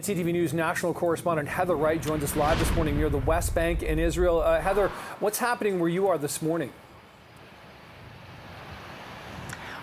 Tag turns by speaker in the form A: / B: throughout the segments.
A: CTV News national correspondent Heather Wright joins us live this morning near the West Bank in Israel. Heather, what's happening where you are this morning?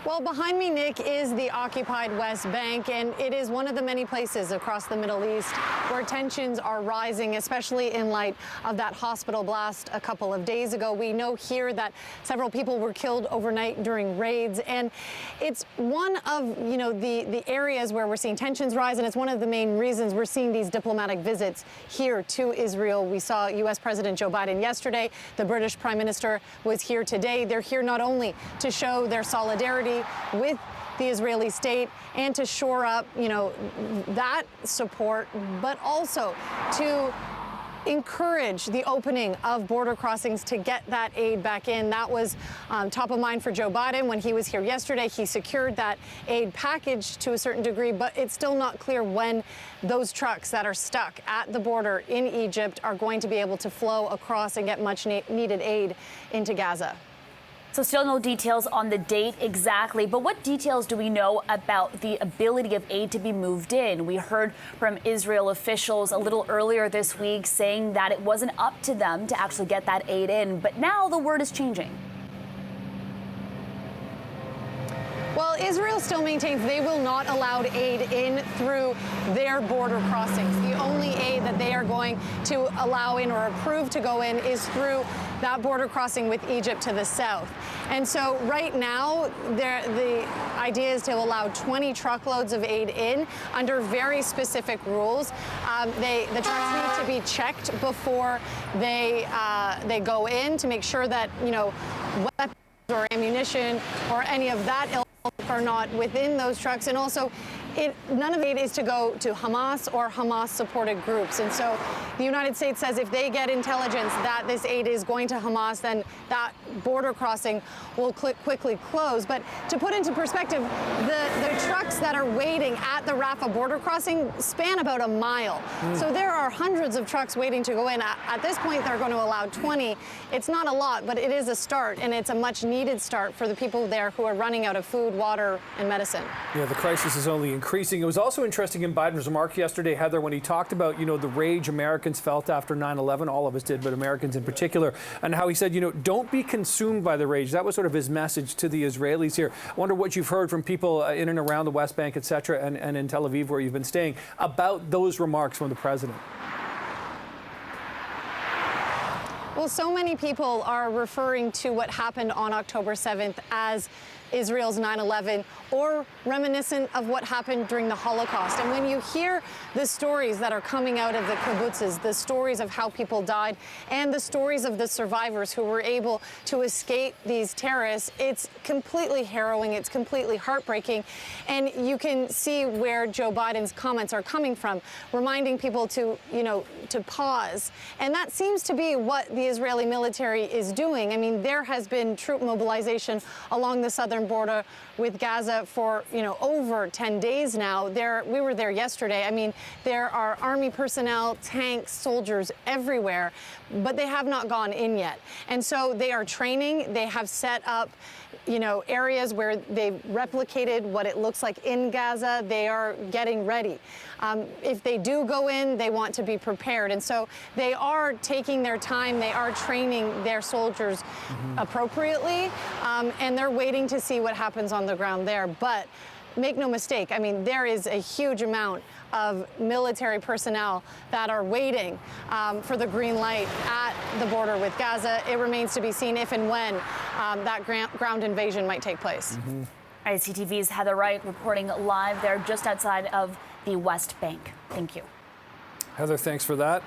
B: Well, behind me, Nick, is the occupied West Bank, and it is one of the many places across the Middle East where tensions are rising, especially in light of that hospital blast a couple of days ago. We know here that several people were killed overnight during raids, and it's one of, the areas where we're seeing tensions rise, and it's one of the main reasons we're seeing these diplomatic visits here to Israel. We saw U.S. President Joe Biden yesterday. The British Prime Minister was here today. They're here not only to show their solidarity with the Israeli state and to shore up, that support, but also to encourage the opening of border crossings to get that aid back in. That was top of mind for Joe Biden when he was here yesterday. He secured that aid package to a certain degree, but it's still not clear when those trucks that are stuck at the border in Egypt are going to be able to flow across and get much needed aid into Gaza.
C: So still no details on the date exactly, but what details do we know about the ability of aid to be moved in? We heard from Israel officials a little earlier this week saying that it wasn't up to them to actually get that aid in, but now the word is changing.
B: Well, Israel still maintains they will not allow aid in through their border crossings. The only aid that they are going to allow in or approve to go in is through that border crossing with Egypt to the south. And so right now, the idea is to allow 20 truckloads of aid in under very specific rules. The trucks need to be checked before they go in to make sure that, weapons or ammunition or any of that are not within those trucks. And also, none of it is to go to Hamas or Hamas-supported groups. And so the United States says if they get intelligence that this aid is going to Hamas, then that border crossing will quickly close. But to put into perspective, the trucks that are waiting at the Rafah border crossing span about a mile. So there are hundreds of trucks waiting to go in. At this point, they're going to allow 20. It's not a lot, but it is a start, and it's a much-needed start for the people there who are running out of food, water, and medicine.
A: Yeah, the crisis is only increasing. It was also interesting in Biden's remark yesterday, Heather, when he talked about, the rage Americans felt after 9/11. All of us did, but Americans in particular, and how he said, don't be consumed by the rage. That was sort of his message to the Israelis here. I wonder what you've heard from people in and around the West Bank, et cetera, and in Tel Aviv, where you've been staying, about those remarks from the president.
B: Well, so many people are referring to what happened on October 7th as Israel's 9/11 or reminiscent of what happened during the Holocaust. And when you hear the stories that are coming out of the kibbutzes, the stories of how people died and the stories of the survivors who were able to escape these terrorists, it's completely harrowing. It's completely heartbreaking. And you can see where Joe Biden's comments are coming from, reminding people to pause. And that seems to be what the Israeli military is doing. I mean, there has been troop mobilization along the southern border with Gaza for, over 10 days now. We were there yesterday. I mean, there are army personnel, tanks, soldiers everywhere, but they have not gone in yet. And so they are training. They have set up, areas where they've replicated what it looks like in Gaza. They are getting ready. If they do go in, they want to be prepared. And so they are taking their time. They are training their soldiers appropriately, and they're waiting to see what happens on the ground there. But make no mistake, I mean, there is a huge amount of military personnel that are waiting for the green light at the border with Gaza. It remains to be seen if and when that ground invasion might take place.
C: All right, CTV's Heather Wright reporting live there just outside of the West Bank. Thank you.
A: Heather, thanks for that.